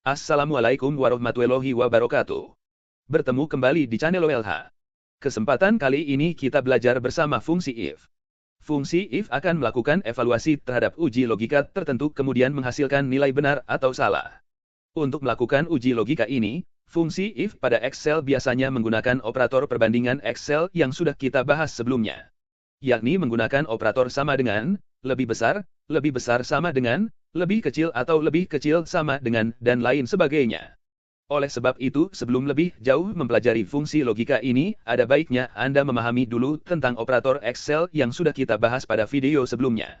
Assalamualaikum warahmatullahi wabarakatuh. Bertemu kembali di channel OLH. Kesempatan kali ini kita belajar bersama fungsi if. Fungsi if akan melakukan evaluasi terhadap uji logika tertentu kemudian menghasilkan nilai benar atau salah. Untuk melakukan uji logika ini, fungsi if pada Excel biasanya menggunakan operator perbandingan Excel yang sudah kita bahas sebelumnya. Yakni menggunakan operator sama dengan, lebih besar sama dengan, lebih kecil atau lebih kecil sama dengan, dan lain sebagainya. Oleh sebab itu, sebelum lebih jauh mempelajari fungsi logika ini, ada baiknya Anda memahami dulu tentang operator Excel yang sudah kita bahas pada video sebelumnya.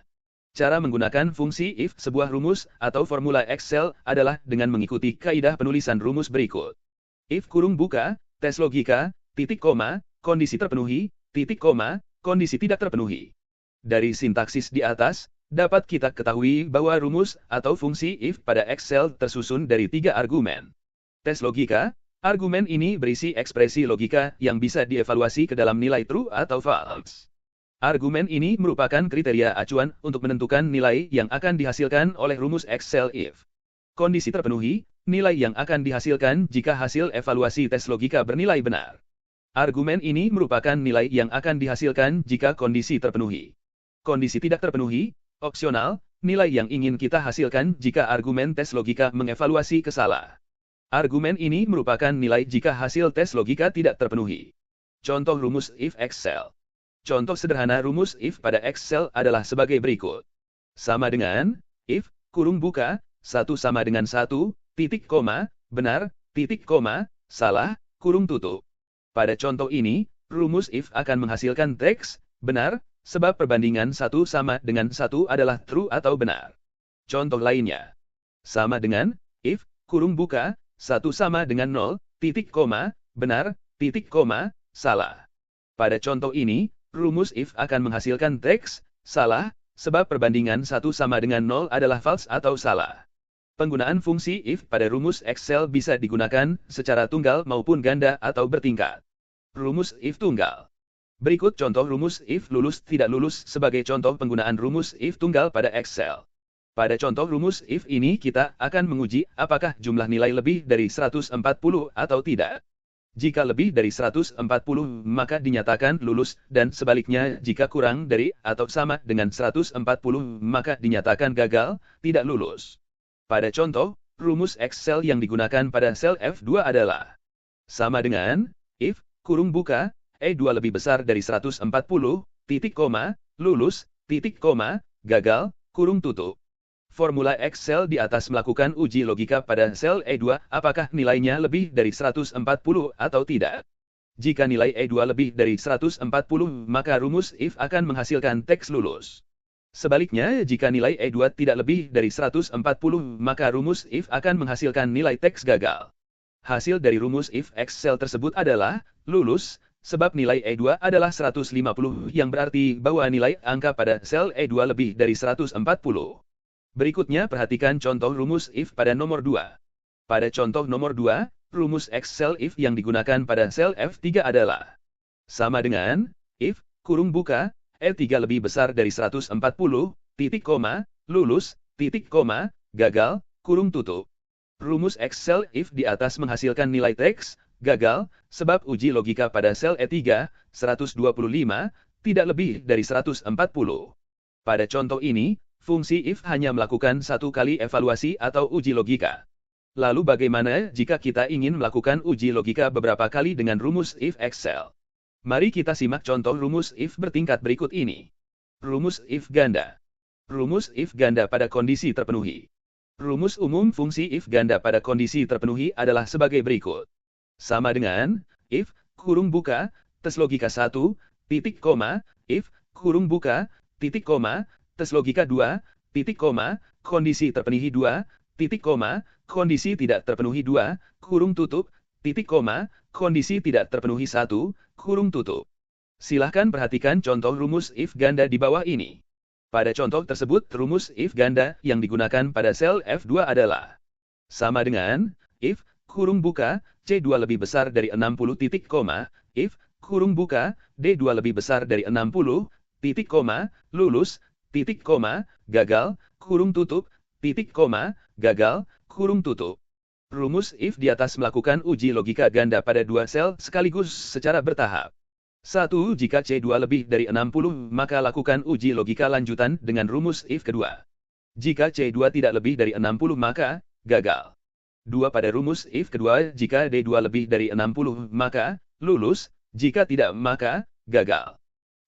Cara menggunakan fungsi if sebuah rumus atau formula Excel adalah dengan mengikuti kaidah penulisan rumus berikut. If kurung buka, tes logika, titik koma, kondisi terpenuhi, titik koma, kondisi tidak terpenuhi. Dari sintaksis di atas, dapat kita ketahui bahwa rumus atau fungsi if pada Excel tersusun dari 3 argumen. Tes logika, argumen ini berisi ekspresi logika yang bisa dievaluasi ke dalam nilai true atau false. Argumen ini merupakan kriteria acuan untuk menentukan nilai yang akan dihasilkan oleh rumus Excel if. Kondisi terpenuhi, nilai yang akan dihasilkan jika hasil evaluasi tes logika bernilai benar. Argumen ini merupakan nilai yang akan dihasilkan jika kondisi terpenuhi. Kondisi tidak terpenuhi, opsional, nilai yang ingin kita hasilkan jika argumen tes logika mengevaluasi kesalah. Argumen ini merupakan nilai jika hasil tes logika tidak terpenuhi. Contoh rumus if Excel. Contoh sederhana rumus if pada Excel adalah sebagai berikut. Sama dengan, if, kurung buka, 1 sama dengan 1, titik koma, benar, titik koma, salah, kurung tutup. Pada contoh ini, rumus if akan menghasilkan teks, benar, sebab perbandingan 1 sama dengan 1 adalah true atau benar. Contoh lainnya. Sama dengan, if, kurung buka, 1 sama dengan 0, titik koma, benar, titik koma, salah. Pada contoh ini, rumus if akan menghasilkan teks, salah, sebab perbandingan 1 sama dengan 0 adalah false atau salah. Penggunaan fungsi if pada rumus Excel bisa digunakan secara tunggal maupun ganda atau bertingkat. Rumus if tunggal. Berikut contoh rumus if lulus tidak lulus sebagai contoh penggunaan rumus if tunggal pada Excel. Pada contoh rumus if ini kita akan menguji apakah jumlah nilai lebih dari 140 atau tidak. Jika lebih dari 140 maka dinyatakan lulus dan sebaliknya jika kurang dari atau sama dengan 140 maka dinyatakan gagal, tidak lulus. Pada contoh, rumus Excel yang digunakan pada sel F2 adalah sama dengan if, kurung buka, E2 lebih besar dari 140, titik koma, lulus, titik koma, gagal, kurung tutup. Formula Excel di atas melakukan uji logika pada sel E2 apakah nilainya lebih dari 140 atau tidak. Jika nilai E2 lebih dari 140 maka rumus if akan menghasilkan teks lulus. Sebaliknya jika nilai E2 tidak lebih dari 140 maka rumus if akan menghasilkan nilai teks gagal. Hasil dari rumus if Excel tersebut adalah lulus, sebab nilai E2 adalah 150 yang berarti bahwa nilai angka pada sel E2 lebih dari 140. Berikutnya perhatikan contoh rumus if pada nomor 2. Pada contoh nomor 2, rumus Excel if yang digunakan pada sel F3 adalah sama dengan if, kurung buka, E3 lebih besar dari 140, titik koma, lulus, titik koma, gagal, kurung tutup. Rumus Excel if di atas menghasilkan nilai teks, gagal, sebab uji logika pada sel E3, 125, tidak lebih dari 140. Pada contoh ini, fungsi if hanya melakukan satu kali evaluasi atau uji logika. Lalu bagaimana jika kita ingin melakukan uji logika beberapa kali dengan rumus if Excel? Mari kita simak contoh rumus if bertingkat berikut ini. Rumus if ganda. Rumus if ganda pada kondisi terpenuhi. Rumus umum fungsi if ganda pada kondisi terpenuhi adalah sebagai berikut. Sama dengan, if, kurung buka, tes logika 1, titik koma, if, kurung buka, titik koma, tes logika 2, titik koma, kondisi terpenuhi 2, titik koma, kondisi tidak terpenuhi 2, kurung tutup, titik koma, kondisi tidak terpenuhi 1, kurung tutup. Silahkan perhatikan contoh rumus if ganda di bawah ini. Pada contoh tersebut, rumus if ganda yang digunakan pada sel F2 adalah sama dengan, if, kurung buka, C2 lebih besar dari 60 titik koma, if, kurung buka, D2 lebih besar dari 60, titik koma, lulus, titik koma, gagal, kurung tutup, titik koma, gagal, kurung tutup. Rumus if di atas melakukan uji logika ganda pada dua sel sekaligus secara bertahap. 1. Jika C2 lebih dari 60, maka lakukan uji logika lanjutan dengan rumus if kedua. Jika C2 tidak lebih dari 60 maka gagal. 2. Pada rumus if kedua, jika D2 lebih dari 60 maka lulus, jika tidak maka gagal.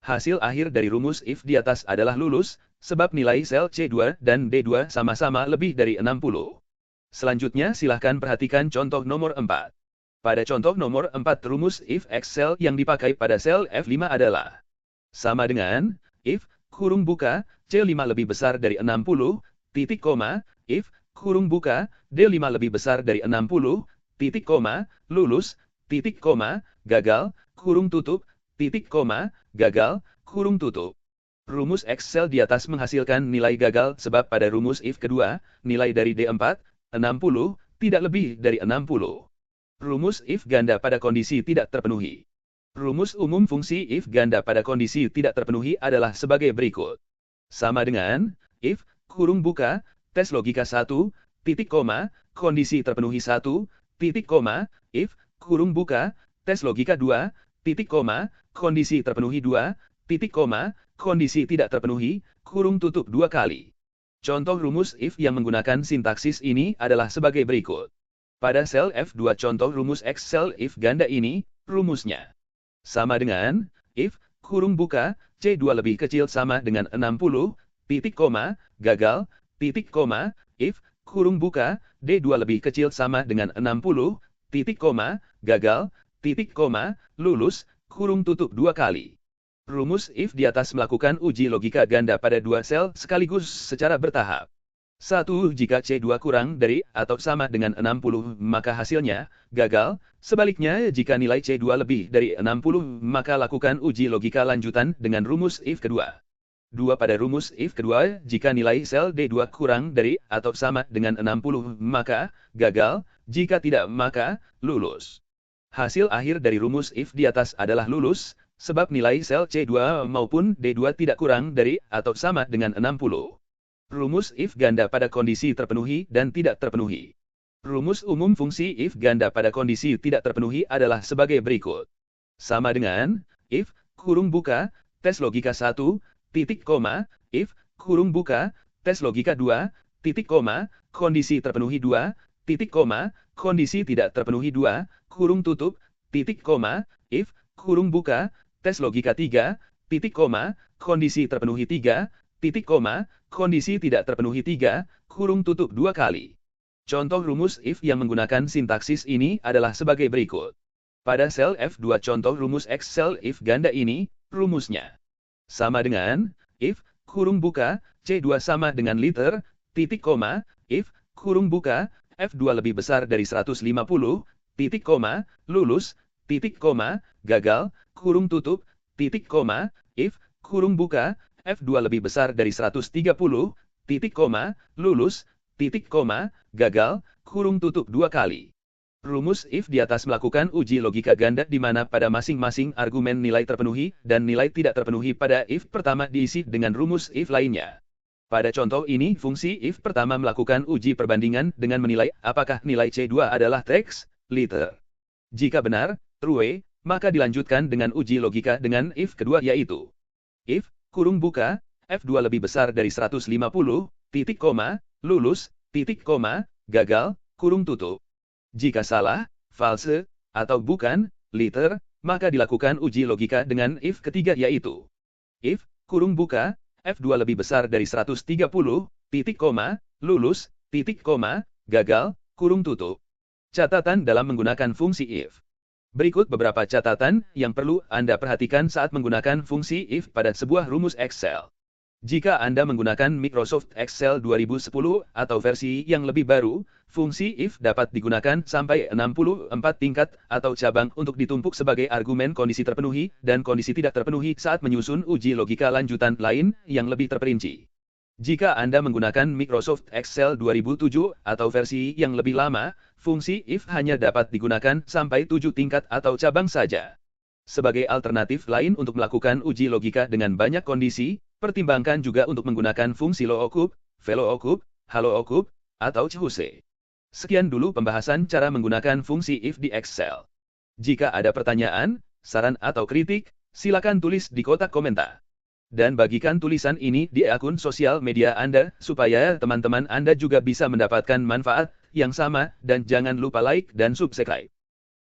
Hasil akhir dari rumus if di atas adalah lulus, sebab nilai sel C2 dan D2 sama-sama lebih dari 60. Selanjutnya silahkan perhatikan contoh nomor 4. Pada contoh nomor 4 rumus if X sel yang dipakai pada sel F5 adalah sama dengan if, kurung buka, C5 lebih besar dari 60, titik koma, if, kurung buka, D5 lebih besar dari 60, titik koma, lulus, titik koma, gagal, kurung tutup, titik koma, gagal, kurung tutup. Rumus X sel di atas menghasilkan nilai gagal sebab pada rumus if kedua, nilai dari D4, 60, tidak lebih dari 60. Rumus if ganda pada kondisi tidak terpenuhi. Rumus umum fungsi if ganda pada kondisi tidak terpenuhi adalah sebagai berikut. Sama dengan, if, kurung buka, tes logika 1, titik koma, kondisi terpenuhi 1, titik koma, if, kurung buka, tes logika 2, titik koma, kondisi terpenuhi 2, titik koma, kondisi tidak terpenuhi, kurung tutup 2 kali. Contoh rumus if yang menggunakan sintaksis ini adalah sebagai berikut. Pada sel F2 contoh rumus X sel if ganda ini, rumusnya sama dengan, if, kurung buka, C2 lebih kecil sama dengan 60, titik koma, gagal, titik koma, if, kurung buka, D2 lebih kecil sama dengan 60, titik koma, gagal, titik koma, lulus, kurung tutup 2 kali. Rumus if di atas melakukan uji logika ganda pada dua sel sekaligus secara bertahap. 1. Jika C2 kurang dari atau sama dengan 60, maka hasilnya gagal. Sebaliknya, jika nilai C2 lebih dari 60, maka lakukan uji logika lanjutan dengan rumus if kedua. 2. Pada rumus if kedua, jika nilai sel D2 kurang dari atau sama dengan 60, maka gagal. Jika tidak, maka lulus. Hasil akhir dari rumus if di atas adalah lulus, sebab nilai sel C2 maupun D2 tidak kurang dari atau sama dengan 60. Rumus if ganda pada kondisi terpenuhi dan tidak terpenuhi. Rumus umum fungsi if ganda pada kondisi tidak terpenuhi adalah sebagai berikut. Sama dengan, if, kurung buka, tes logika 1, titik koma, if, kurung buka, tes logika 2, titik koma, kondisi terpenuhi 2, titik koma, kondisi tidak terpenuhi 2, kurung tutup, titik koma, if, kurung buka, tes logika 3, titik koma, kondisi terpenuhi 3, titik koma, kondisi tidak terpenuhi 3, kurung tutup 2 kali. Contoh rumus if yang menggunakan sintaksis ini adalah sebagai berikut. Pada sel F2 contoh rumus X sel if ganda ini, rumusnya sama dengan, if, kurung buka, C2 sama dengan liter, titik koma, if, kurung buka, F2 lebih besar dari 150, titik koma, lulus, titik koma, gagal, kurung tutup, titik koma, if, kurung buka, F2 lebih besar dari 130, titik koma, lulus, titik koma, gagal, kurung tutup 2 kali. Rumus if di atas melakukan uji logika ganda di mana pada masing-masing argumen nilai terpenuhi dan nilai tidak terpenuhi pada if pertama diisi dengan rumus if lainnya. Pada contoh ini fungsi if pertama melakukan uji perbandingan dengan menilai apakah nilai C2 adalah teks, liter. Jika benar, true, maka dilanjutkan dengan uji logika dengan if kedua yaitu if, kurung buka, F2 lebih besar dari 150, titik koma, lulus, titik koma, gagal, kurung tutup. Jika salah, false, atau bukan, liter, maka dilakukan uji logika dengan if ketiga yaitu if, kurung buka, F2 lebih besar dari 130, titik koma, lulus, titik koma, gagal, kurung tutup. Catatan dalam menggunakan fungsi if. Berikut beberapa catatan yang perlu Anda perhatikan saat menggunakan fungsi if pada sebuah rumus Excel. Jika Anda menggunakan Microsoft Excel 2010 atau versi yang lebih baru, fungsi if dapat digunakan sampai 64 tingkat atau cabang untuk ditumpuk sebagai argumen kondisi terpenuhi dan kondisi tidak terpenuhi saat menyusun uji logika lanjutan lain yang lebih terperinci. Jika Anda menggunakan Microsoft Excel 2007 atau versi yang lebih lama, fungsi if hanya dapat digunakan sampai 7 tingkat atau cabang saja. Sebagai alternatif lain untuk melakukan uji logika dengan banyak kondisi, pertimbangkan juga untuk menggunakan fungsi lookup, VLOOKUP, HLOOKUP, atau CHUSE. Sekian dulu pembahasan cara menggunakan fungsi if di Excel. Jika ada pertanyaan, saran atau kritik, silakan tulis di kotak komentar. Dan bagikan tulisan ini di akun sosial media Anda, supaya teman-teman Anda juga bisa mendapatkan manfaat yang sama, dan jangan lupa like dan subscribe.